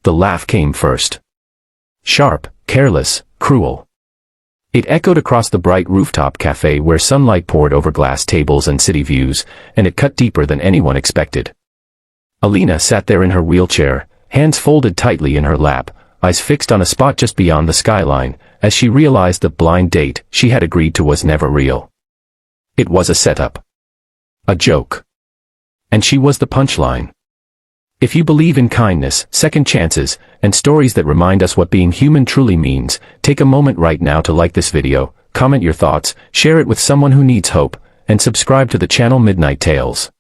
The laugh came first. Sharp, careless, cruel. It echoed across the bright rooftop cafe where sunlight poured over glass tables and city views, and it cut deeper than anyone expected. Alina sat there in her wheelchair, hands folded tightly in her lap, eyes fixed on a spot just beyond the skyline, as she realized the blind date she had agreed to was never real. It was a setup. A joke. And she was the punchline. If you believe in kindness, second chances, and stories that remind us what being human truly means, take a moment right now to like this video, comment your thoughts, share it with someone who needs hope, and subscribe to the channel Midnight Tales.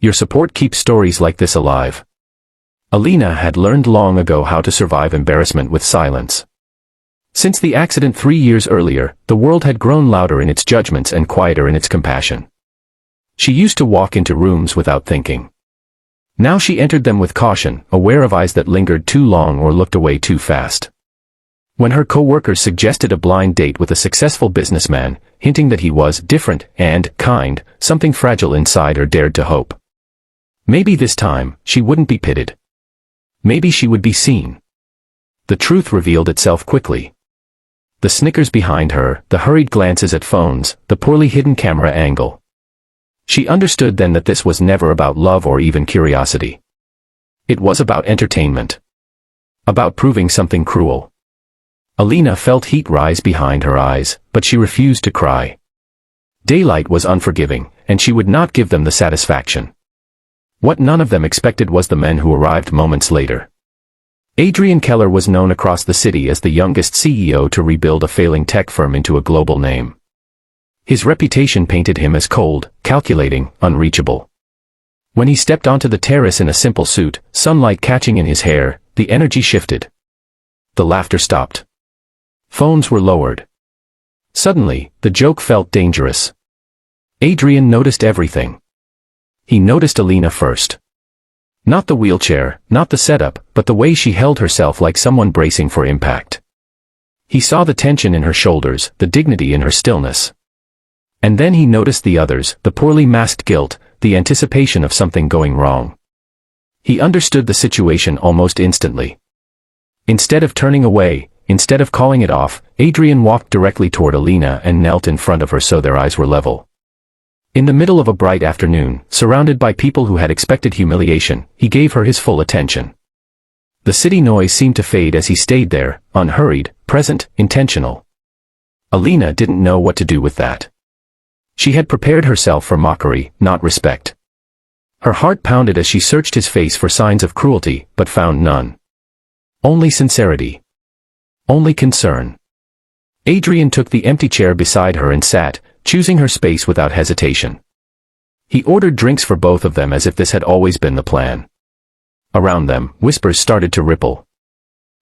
Your support keeps stories like this alive. Alina had learned long ago how to survive embarrassment with silence. Since the accident 3 years earlier, the world had grown louder in its judgments and quieter in its compassion. She used to walk into rooms without thinking. Now she entered them with caution, aware of eyes that lingered too long or looked away too fast. When her co-workers suggested a blind date with a successful businessman, hinting that he was different and kind, something fragile inside her dared to hope. Maybe this time, she wouldn't be pitted. Maybe she would be seen. The truth revealed itself quickly. The snickers behind her, the hurried glances at phones, the poorly hidden camera angle. She understood then that this was never about love or even curiosity. It was about entertainment. About proving something cruel. Alina felt heat rise behind her eyes, but she refused to cry. Daylight was unforgiving, and she would not give them the satisfaction. What none of them expected was the men who arrived moments later. Adrian Keller was known across the city as the youngest CEO to rebuild a failing tech firm into a global name. His reputation painted him as cold, calculating, unreachable. When he stepped onto the terrace in a simple suit, sunlight catching in his hair, the energy shifted. The laughter stopped. Phones were lowered. Suddenly, the joke felt dangerous. Adrian noticed everything. He noticed Alina first. Not the wheelchair, not the setup, but the way she held herself like someone bracing for impact. He saw the tension in her shoulders, the dignity in her stillness. And then he noticed the others, the poorly masked guilt, the anticipation of something going wrong. He understood the situation almost instantly. Instead of turning away, instead of calling it off, Adrian walked directly toward Alina and knelt in front of her so their eyes were level. In the middle of a bright afternoon, surrounded by people who had expected humiliation, he gave her his full attention. The city noise seemed to fade as he stayed there, unhurried, present, intentional. Alina didn't know what to do with that. She had prepared herself for mockery, not respect. Her heart pounded as she searched his face for signs of cruelty, but found none. Only sincerity. Only concern. Adrian took the empty chair beside her and sat, choosing her space without hesitation. He ordered drinks for both of them as if this had always been the plan. Around them, whispers started to ripple.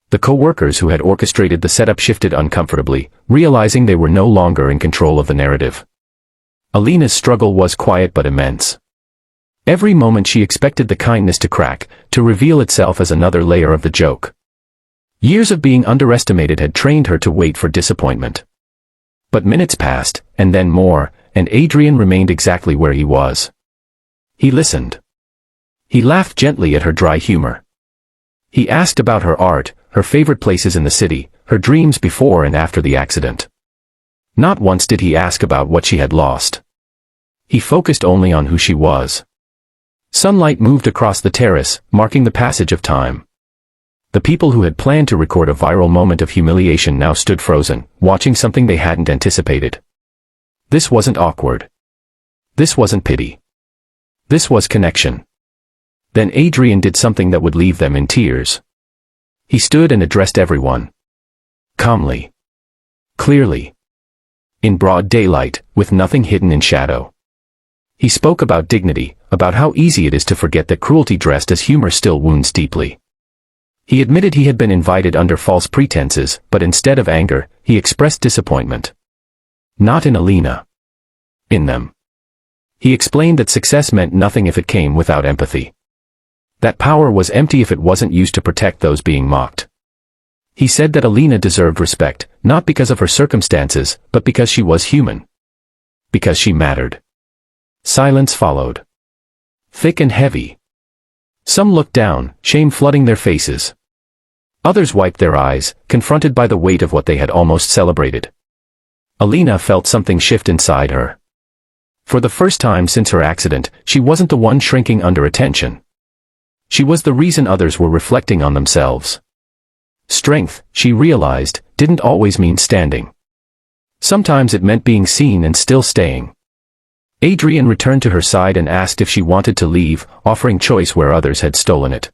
The co-workers who had orchestrated the setup shifted uncomfortably, realizing they were no longer in control of the narrative. Alina's struggle was quiet but immense. Every moment she expected the kindness to crack, to reveal itself as another layer of the joke. Years of being underestimated had trained her to wait for disappointment. But minutes passed, and then more, and Adrian remained exactly where he was. He listened. He laughed gently at her dry humor. He asked about her art, her favorite places in the city, her dreams before and after the accident. Not once did he ask about what she had lost. He focused only on who she was. Sunlight moved across the terrace, marking the passage of time. The people who had planned to record a viral moment of humiliation now stood frozen, watching something they hadn't anticipated. This wasn't awkward. This wasn't pity. This was connection. Then Adrian did something that would leave them in tears. He stood and addressed everyone. Calmly. Clearly. In broad daylight, with nothing hidden in shadow. He spoke about dignity, about how easy it is to forget that cruelty dressed as humor still wounds deeply. He admitted he had been invited under false pretenses, but instead of anger, he expressed disappointment. Not in Alina. In them. He explained that success meant nothing if it came without empathy. That power was empty if it wasn't used to protect those being mocked. He said that Alina deserved respect, not because of her circumstances, but because she was human. Because she mattered. Silence followed. Thick and heavy. Some looked down, shame flooding their faces. Others wiped their eyes, confronted by the weight of what they had almost celebrated. Alina felt something shift inside her. For the first time since her accident, she wasn't the one shrinking under attention. She was the reason others were reflecting on themselves. Strength, she realized, didn't always mean standing. Sometimes it meant being seen and still staying. Adrian returned to her side and asked if she wanted to leave, offering choice where others had stolen it.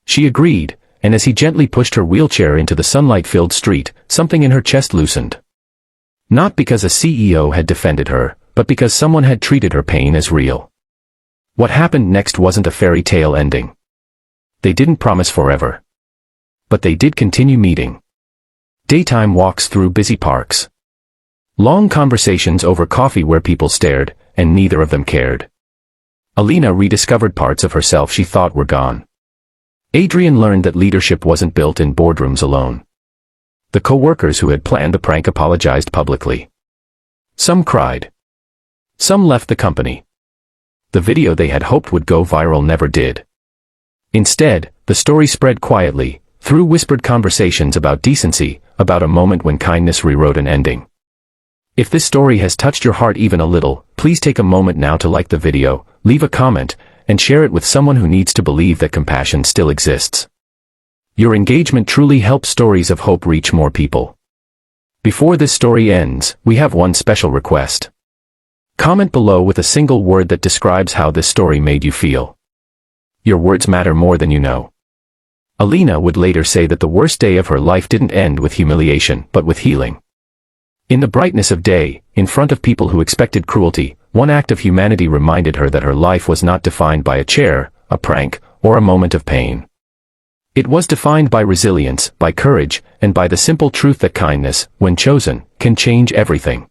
She agreed, and as he gently pushed her wheelchair into the sunlight-filled street, something in her chest loosened. Not because a CEO had defended her, but because someone had treated her pain as real. What happened next wasn't a fairy tale ending. They didn't promise forever. But they did continue meeting. Daytime walks through busy parks. Long conversations over coffee where people stared, and neither of them cared. Alina rediscovered parts of herself she thought were gone. Adrian learned that leadership wasn't built in boardrooms alone. The co-workers who had planned the prank apologized publicly. Some cried. Some left the company. The video they had hoped would go viral never did. Instead, the story spread quietly, through whispered conversations about decency, about a moment when kindness rewrote an ending. If this story has touched your heart even a little, please take a moment now to like the video, leave a comment, and share it with someone who needs to believe that compassion still exists. Your engagement truly helps stories of hope reach more people. Before this story ends, we have one special request. Comment below with a single word that describes how this story made you feel. Your words matter more than you know. Alina would later say that the worst day of her life didn't end with humiliation, but with healing. In the brightness of day, in front of people who expected cruelty, one act of humanity reminded her that her life was not defined by a chair, a prank, or a moment of pain. It was defined by resilience, by courage, and by the simple truth that kindness, when chosen, can change everything.